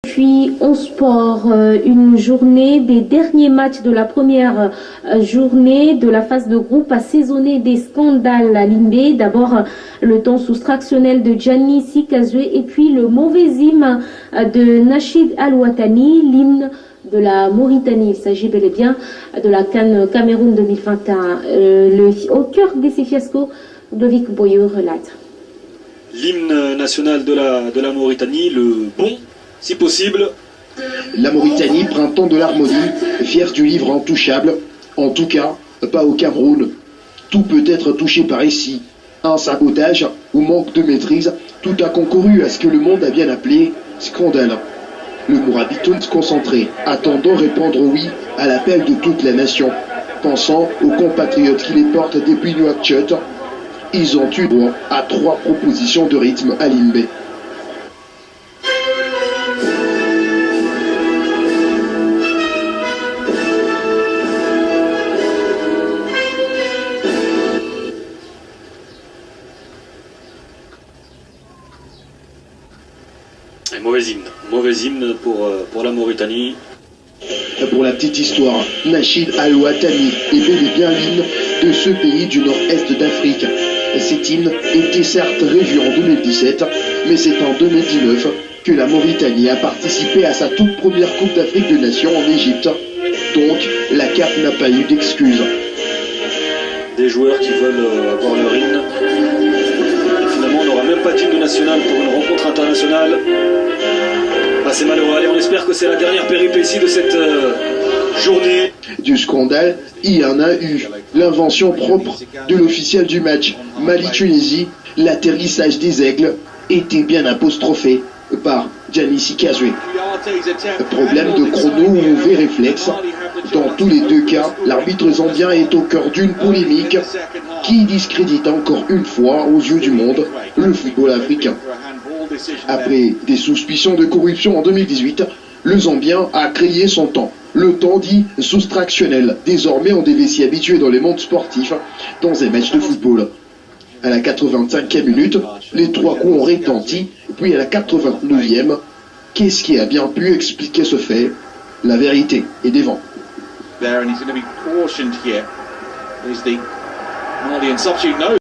Puis en sport, une journée des derniers matchs de la première journée de la phase de groupe assaisonnée des scandales à Limbé. D'abord le temps soustractionnel de Gianni Sikazwe et puis le mauvais hymne de Nachid Al-Ouattani, l'hymne de la Mauritanie. Il s'agit bel et bien de la CAN Cameroun 2021. Au cœur de ces fiascos, Ludovic Boyo relate. L'hymne national de la Mauritanie, le bon, si possible. La Mauritanie, printemps de l'harmonie, fière du livre intouchable. En tout cas, pas au Cameroun. Tout peut être touché par ici. Un sabotage ou manque de maîtrise, tout a concouru à ce que le monde a bien appelé scandale. Le Mourabitoun se concentrait, attendant répondre oui à l'appel de toute la nation. Pensant aux compatriotes qui les portent depuis Nouakchott, ils ont eu droit à 3 propositions de rythme à Limbé. Mauvais hymne pour la Mauritanie. Pour la petite histoire, Nachid Al-Ouattani est bel et bien l'hymne de ce pays du nord-est d'Afrique. Cet hymne était certes révu en 2017, mais c'est en 2019 que la Mauritanie a participé à sa toute première Coupe d'Afrique des Nations en Égypte. Donc, la CAF n'a pas eu d'excuses. Des joueurs qui veulent avoir leur hymne. Finalement, on n'aura même pas d'hymne national pour une rencontre internationale. Ah, c'est malheureux. Allez, on espère que c'est la dernière péripétie de cette journée. Du scandale, il y en a eu. L'invention propre de l'officiel du match, Mali-Tunisie, l'atterrissage des aigles, était bien apostrophé par Gianni Sikazwe. Problème de chrono ou mauvais réflexe. Dans tous les 2 cas, l'arbitre zambien est au cœur d'une polémique qui discrédite encore une fois, aux yeux du monde, le football africain. Après des suspicions de corruption en 2018, le Zambien a créé son temps. Le temps dit soustractionnel. Désormais, on devait s'y habituer dans les mondes sportifs, dans un match de football. À la 85e minute, les 3 coups ont retenti, puis à la 89e, qu'est-ce qui a bien pu expliquer ce fait? La vérité est devant.